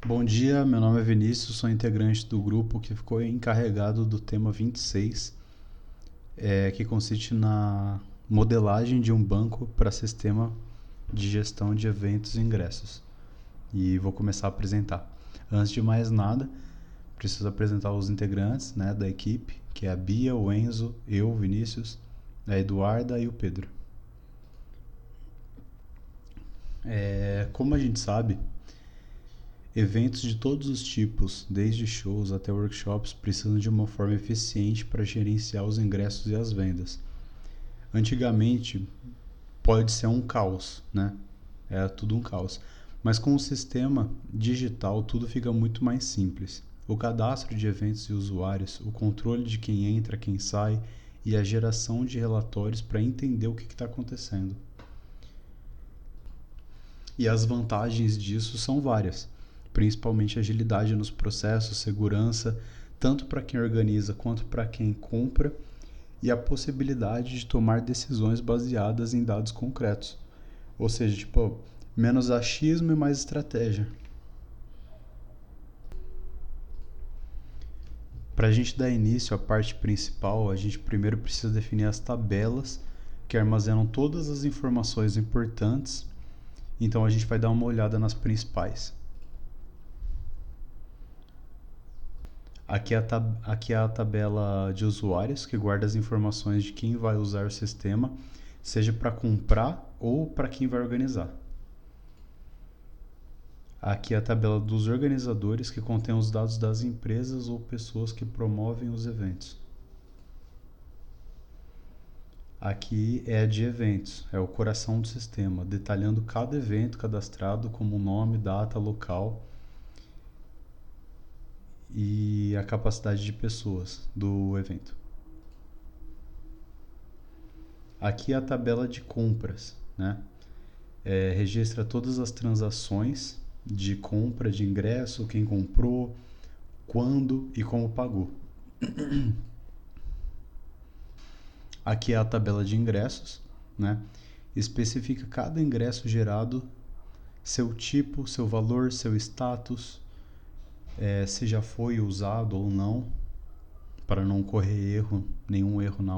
Bom dia, meu nome é Vinícius, sou integrante do grupo que ficou encarregado do tema 26, que consiste na modelagem de um banco para sistema de gestão de eventos e ingressos. E vou começar a apresentar. Antes de mais nada, preciso apresentar os integrantes, né, da equipe, que é a Bia, o Enzo, eu, Vinícius, a Eduarda e o Pedro. Como a gente sabe, eventos de todos os tipos, desde shows até workshops, precisam de uma forma eficiente para gerenciar os ingressos e as vendas. Antigamente, pode ser um caos, né? Era tudo um caos. Mas com o sistema digital, tudo fica muito mais simples. O cadastro de eventos e usuários, o controle de quem entra, quem sai e a geração de relatórios para entender o que está acontecendo. E as vantagens disso são várias, principalmente agilidade nos processos, segurança, tanto para quem organiza quanto para quem compra, e a possibilidade de tomar decisões baseadas em dados concretos. Ou seja, tipo, menos achismo e mais estratégia. Para a gente dar início à parte principal, a gente primeiro precisa definir as tabelas que armazenam todas as informações importantes. Então a gente vai dar uma olhada nas principais. Aqui é a tabela de usuários, que guarda as informações de quem vai usar o sistema, seja para comprar ou para quem vai organizar. Aqui é a tabela dos organizadores, que contém os dados das empresas ou pessoas que promovem os eventos. Aqui é a de eventos, é o coração do sistema, detalhando cada evento cadastrado como nome, data, local e a capacidade de pessoas do evento. Aqui é a tabela de compras, né? Registra todas as transações de compra de ingresso, quem comprou, quando e como pagou. Aqui é a tabela de ingressos, né? Especifica cada ingresso gerado, seu tipo, seu valor, seu status, se já foi usado ou não, para não correr nenhum erro na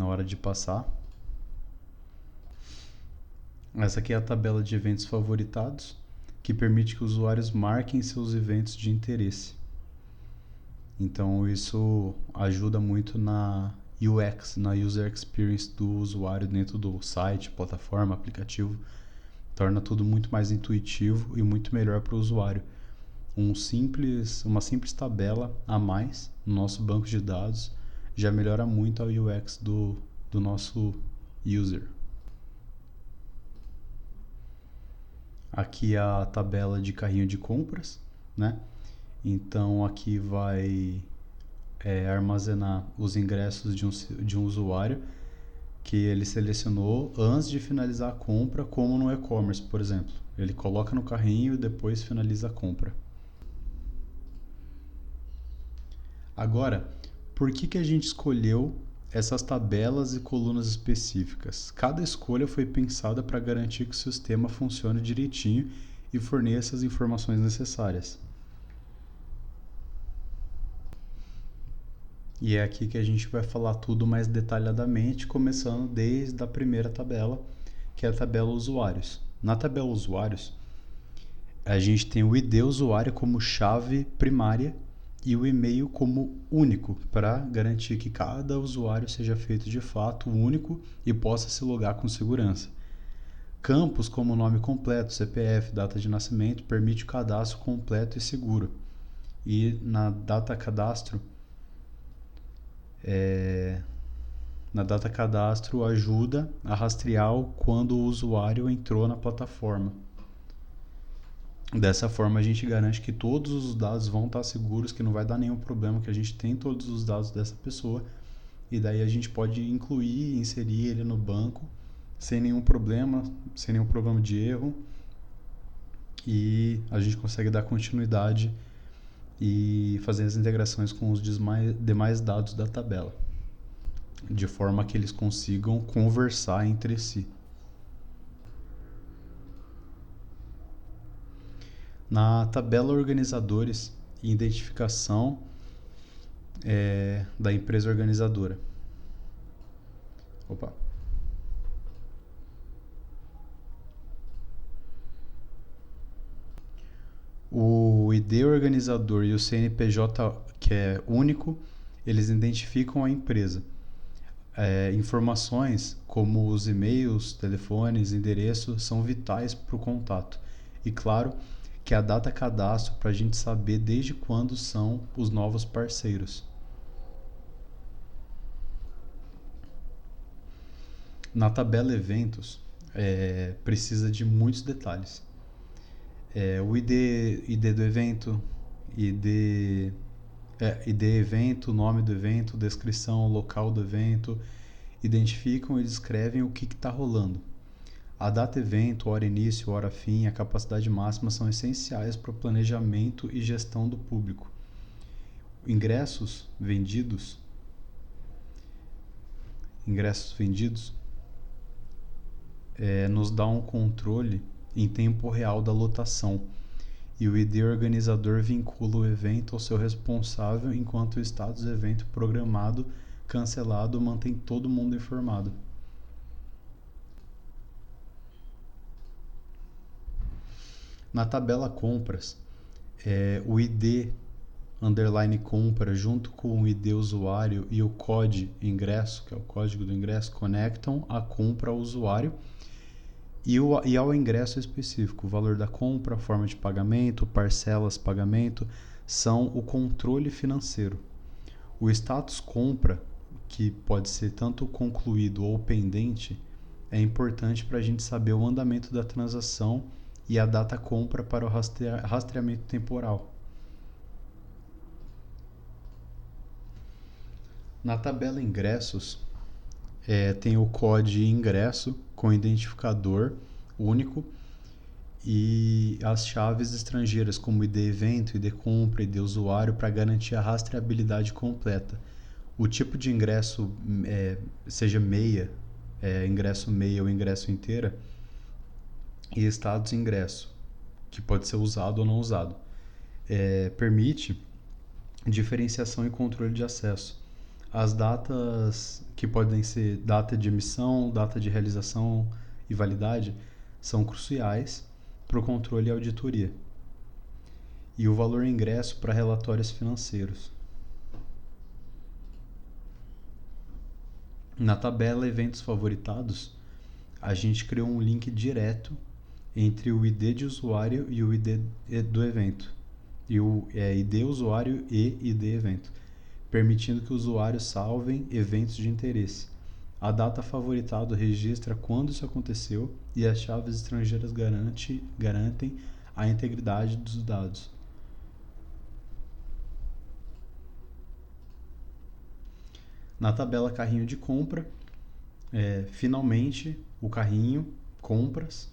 hora de passar. Essa aqui é a tabela de eventos favoritados, que permite que os usuários marquem seus eventos de interesse. Então isso ajuda muito na UX, na User Experience do usuário dentro do site, plataforma, aplicativo. Torna tudo muito mais intuitivo e muito melhor para o usuário. Uma simples tabela a mais no nosso banco de dados já melhora muito a UX do nosso user. Aqui é a tabela de carrinho de compras, né? Então aqui vai armazenar os ingressos de um usuário que ele selecionou antes de finalizar a compra, como no e-commerce, por exemplo. Ele coloca no carrinho e depois finaliza a compra. Agora, por que a gente escolheu essas tabelas e colunas específicas? Cada escolha foi pensada para garantir que o sistema funcione direitinho e forneça as informações necessárias. E é aqui que a gente vai falar tudo mais detalhadamente, começando desde a primeira tabela, que é a tabela usuários. Na tabela usuários, a gente tem o ID usuário como chave primária e o e-mail como único, para garantir que cada usuário seja feito de fato único e possa se logar com segurança. Campos como nome completo, CPF, data de nascimento, permite o cadastro completo e seguro. E na data cadastro, ajuda a rastrear quando o usuário entrou na plataforma. Dessa forma a gente garante que todos os dados vão estar seguros, que não vai dar nenhum problema, que a gente tem todos os dados dessa pessoa e daí a gente pode incluir e inserir ele no banco sem nenhum problema de erro, e a gente consegue dar continuidade e fazer as integrações com os demais dados da tabela, de forma que eles consigam conversar entre si. Na tabela organizadores e identificação da empresa organizadora. Opa. O ID organizador e o CNPJ, que é único, eles identificam a empresa. Informações como os e-mails, telefones, endereços são vitais para o contato. E claro que a data cadastro para a gente saber desde quando são os novos parceiros. Na tabela eventos, precisa de muitos detalhes. O ID do evento, ID evento, nome do evento, descrição, local do evento, identificam e descrevem o que está rolando. A data evento, hora início, hora fim, a capacidade máxima são essenciais para o planejamento e gestão do público. Ingressos vendidos nos dá um controle em tempo real da lotação, e o ID organizador vincula o evento ao seu responsável, enquanto o status do evento programado, cancelado, mantém todo mundo informado. Na tabela compras, o ID underline compra junto com o ID usuário e o COD ingresso, que é o código do ingresso, conectam a compra ao usuário e ao ingresso específico. O valor da compra, forma de pagamento, parcelas, pagamento, são o controle financeiro. O status compra, que pode ser tanto concluído ou pendente, é importante para a gente saber o andamento da transação e a data compra para o rastreamento temporal. Na tabela ingressos, tem o código ingresso com identificador único e as chaves estrangeiras como ID evento, ID compra, ID usuário para garantir a rastreabilidade completa. O tipo de ingresso, seja meia, ingresso meia ou ingresso inteira, e status ingresso, que pode ser usado ou não usado. Permite diferenciação e controle de acesso. As datas, que podem ser data de emissão, data de realização e validade, são cruciais para o controle e auditoria. E o valor ingresso para relatórios financeiros. Na tabela eventos favoritados, a gente criou um link direto entre o ID de usuário e o ID do evento. E o ID usuário e ID evento, permitindo que usuários salvem eventos de interesse. A data favoritado registra quando isso aconteceu e as chaves estrangeiras garantem a integridade dos dados. Na tabela carrinho de compra, finalmente o carrinho compras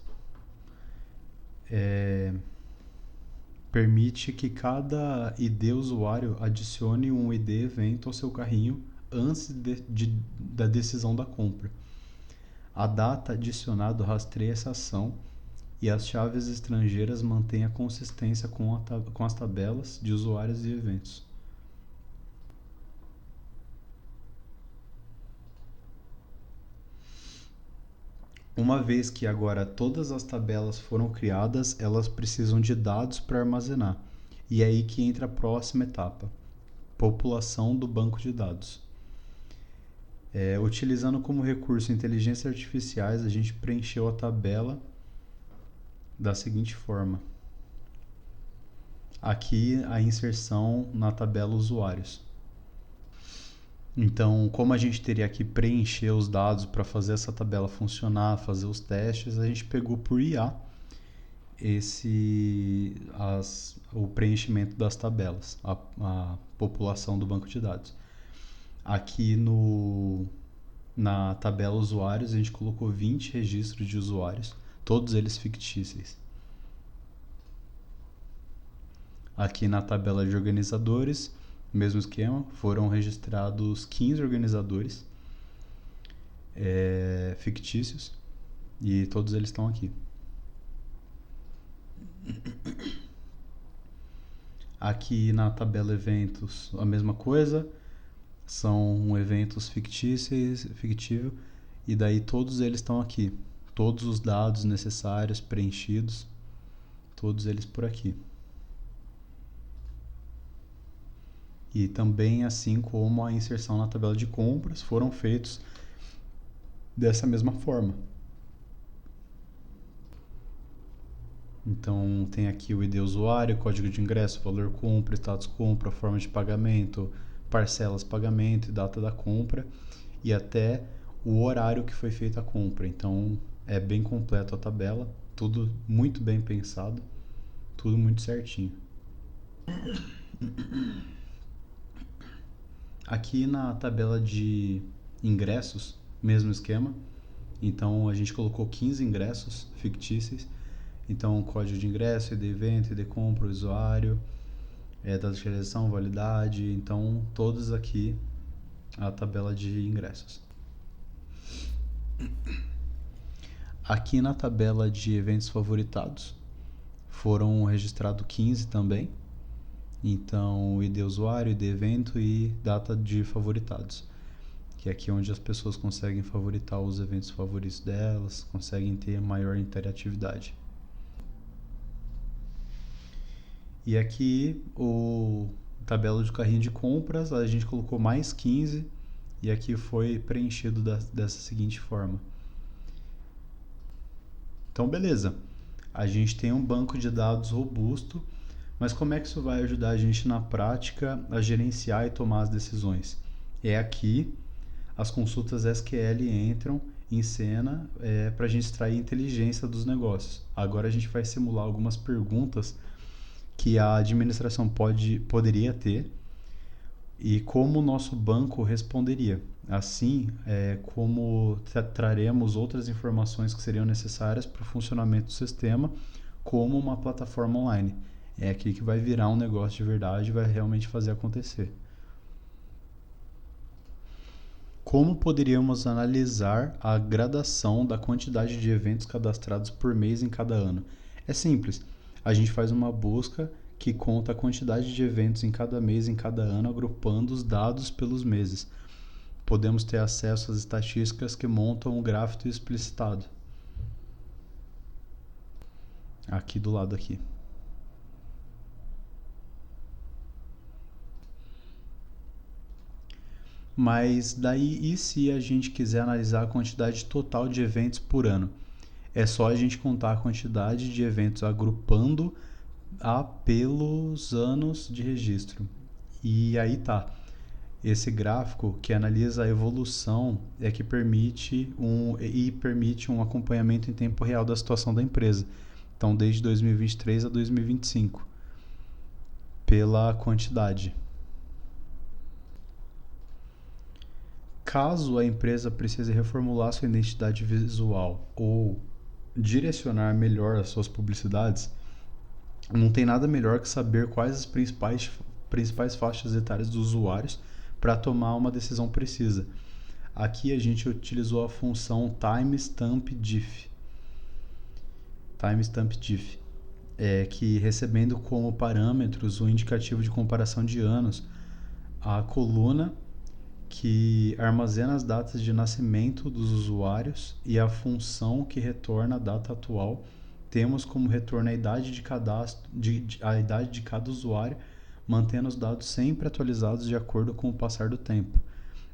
permite que cada ID usuário adicione um ID evento ao seu carrinho antes da decisão da compra. A data adicionada rastreia essa ação e as chaves estrangeiras mantêm a consistência com as tabelas de usuários e eventos. Uma vez que agora todas as tabelas foram criadas, elas precisam de dados para armazenar. E é aí que entra a próxima etapa: população do banco de dados. Utilizando como recurso inteligências artificiais, a gente preencheu a tabela da seguinte forma. Aqui a inserção na tabela usuários. Então, como a gente teria que preencher os dados para fazer essa tabela funcionar, fazer os testes, a gente pegou por IA o preenchimento das tabelas, a população do banco de dados. Aqui na tabela usuários, a gente colocou 20 registros de usuários, todos eles fictícios. Aqui na tabela de organizadores, mesmo esquema, foram registrados 15 organizadores fictícios e todos eles estão aqui. Aqui na tabela eventos, a mesma coisa, são eventos fictícios, e daí todos eles estão aqui. Todos os dados necessários, preenchidos, todos eles por aqui. E também, assim como a inserção na tabela de compras, foram feitos dessa mesma forma. Então tem aqui o ID usuário, código de ingresso, valor compra, status compra, forma de pagamento, parcelas pagamento e data da compra, e até o horário que foi feita a compra. Então é bem completo a tabela, tudo muito bem pensado, tudo muito certinho. Aqui na tabela de ingressos, mesmo esquema. Então a gente colocou 15 ingressos fictícios. Então código de ingresso, ID evento, ID compra, usuário, data de realização, validade. Então todos aqui a tabela de ingressos. Aqui na tabela de eventos favoritados foram registrados 15 também. Então, ID usuário, ID evento e data de favoritados. Que é aqui onde as pessoas conseguem favoritar os eventos favoritos delas, conseguem ter maior interatividade. E aqui o tabela de carrinho de compras, a gente colocou mais 15 e aqui foi preenchido dessa seguinte forma. Então, beleza. A gente tem um banco de dados robusto, mas como é que isso vai ajudar a gente na prática a gerenciar e tomar as decisões? É aqui as consultas SQL entram em cena para a gente extrair inteligência dos negócios. Agora a gente vai simular algumas perguntas que a administração poderia ter e como o nosso banco responderia. Assim, como traremos outras informações que seriam necessárias para o funcionamento do sistema, como uma plataforma online. É aqui que vai virar um negócio de verdade e vai realmente fazer acontecer. Como poderíamos analisar a gradação da quantidade de eventos cadastrados por mês em cada ano? É simples. A gente faz uma busca que conta a quantidade de eventos em cada mês, em cada ano, agrupando os dados pelos meses. Podemos ter acesso às estatísticas que montam um gráfico explicitado. Aqui do lado aqui. Mas daí, e se a gente quiser analisar a quantidade total de eventos por ano? É só a gente contar a quantidade de eventos agrupando pelos anos de registro. E aí tá. Esse gráfico que analisa a evolução é que permite um acompanhamento em tempo real da situação da empresa. Então, desde 2023 a 2025, pela quantidade. Caso a empresa precise reformular sua identidade visual ou direcionar melhor as suas publicidades, não tem nada melhor que saber quais as principais faixas etárias dos usuários para tomar uma decisão precisa. Aqui a gente utilizou a função timestampDiff, que recebendo como parâmetros o indicativo de comparação de anos, a coluna que armazena as datas de nascimento dos usuários e a função que retorna a data atual. Temos como retorno a idade de cadastro, a idade de cada usuário, mantendo os dados sempre atualizados de acordo com o passar do tempo.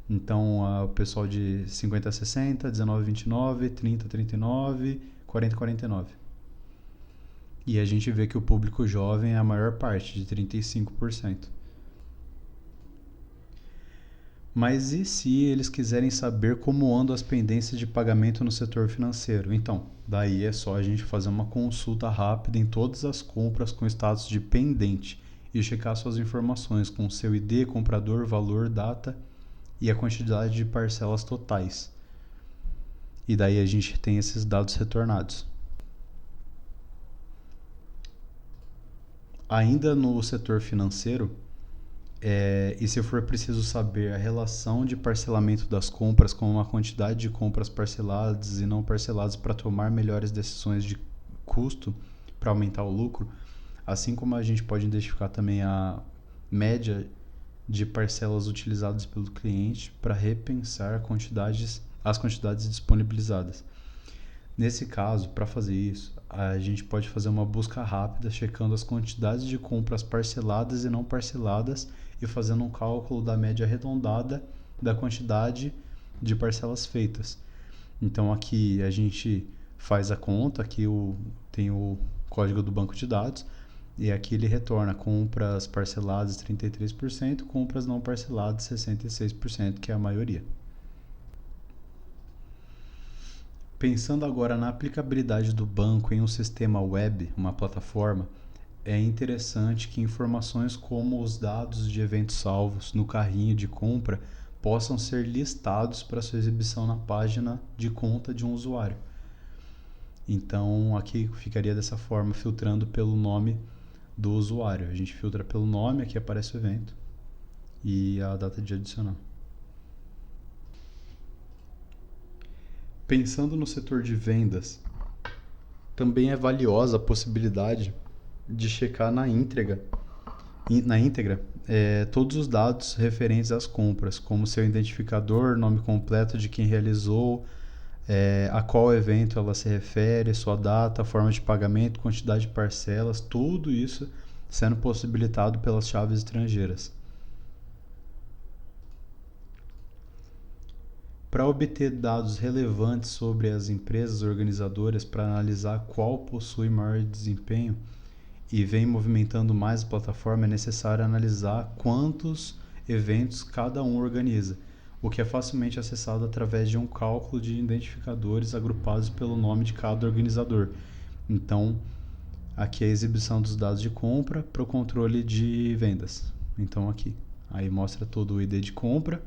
Então, o pessoal de 50 a 60, 19 a 29, 30 a 39, 40 a 49. E a gente vê que o público jovem é a maior parte, de 35%. Mas e se eles quiserem saber como andam as pendências de pagamento no setor financeiro? Então, daí é só a gente fazer uma consulta rápida em todas as compras com status de pendente e checar suas informações com seu ID, comprador, valor, data e a quantidade de parcelas totais. E daí a gente tem esses dados retornados. Ainda no setor financeiro, e se for preciso saber a relação de parcelamento das compras com a quantidade de compras parceladas e não parceladas para tomar melhores decisões de custo para aumentar o lucro, assim como a gente pode identificar também a média de parcelas utilizadas pelo cliente para repensar as quantidades disponibilizadas. Nesse caso, para fazer isso, a gente pode fazer uma busca rápida, checando as quantidades de compras parceladas e não parceladas e fazendo um cálculo da média arredondada da quantidade de parcelas feitas. Então aqui a gente faz a conta, aqui tem o código do banco de dados, e aqui ele retorna compras parceladas 33%, compras não parceladas 66%, que é a maioria. Pensando agora na aplicabilidade do banco em um sistema web, uma plataforma, é interessante que informações como os dados de eventos salvos no carrinho de compra possam ser listados para sua exibição na página de conta de um usuário. Então aqui ficaria dessa forma, filtrando pelo nome do usuário. A gente filtra pelo nome, aqui aparece o evento e a data de adicionar. Pensando no setor de vendas, também é valiosa a possibilidade de checar na íntegra todos os dados referentes às compras, como seu identificador, nome completo de quem realizou, a qual evento ela se refere, sua data, forma de pagamento, quantidade de parcelas, tudo isso sendo possibilitado pelas chaves estrangeiras. Para obter dados relevantes sobre as empresas organizadoras para analisar qual possui maior desempenho e vem movimentando mais a plataforma, é necessário analisar quantos eventos cada um organiza, o que é facilmente acessado através de um cálculo de identificadores agrupados pelo nome de cada organizador. Então, aqui é a exibição dos dados de compra para o controle de vendas. Então aqui, aí mostra todo o ID de compra,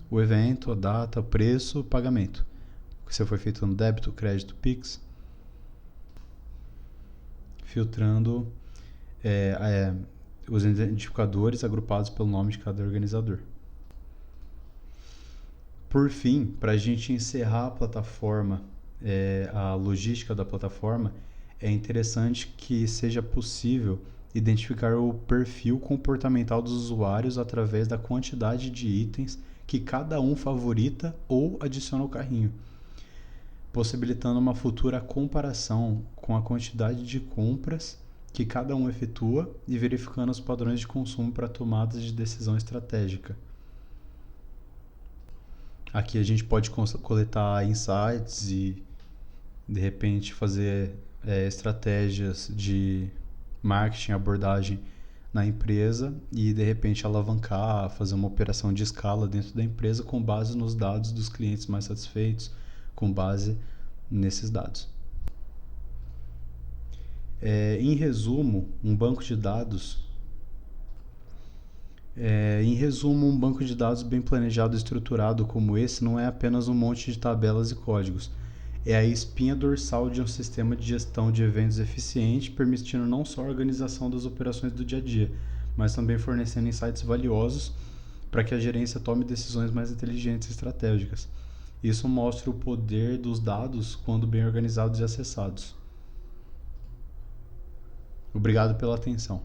o evento, a data, o preço, o pagamento. Se foi feito no débito, crédito, Pix. Filtrando os identificadores agrupados pelo nome de cada organizador. Por fim, para a gente encerrar a plataforma, a logística da plataforma, é interessante que seja possível identificar o perfil comportamental dos usuários através da quantidade de itens que cada um favorita ou adiciona ao carrinho, possibilitando uma futura comparação com a quantidade de compras que cada um efetua e verificando os padrões de consumo para tomadas de decisão estratégica. Aqui a gente pode coletar insights e, de repente, fazer estratégias de marketing, abordagem na empresa e, de repente, alavancar, fazer uma operação de escala dentro da empresa com base nos dados dos clientes mais satisfeitos, com base nesses dados. Em resumo, um banco de dados bem planejado e estruturado como esse não é apenas um monte de tabelas e códigos. É a espinha dorsal de um sistema de gestão de eventos eficiente, permitindo não só a organização das operações do dia a dia, mas também fornecendo insights valiosos para que a gerência tome decisões mais inteligentes e estratégicas. Isso mostra o poder dos dados quando bem organizados e acessados. Obrigado pela atenção.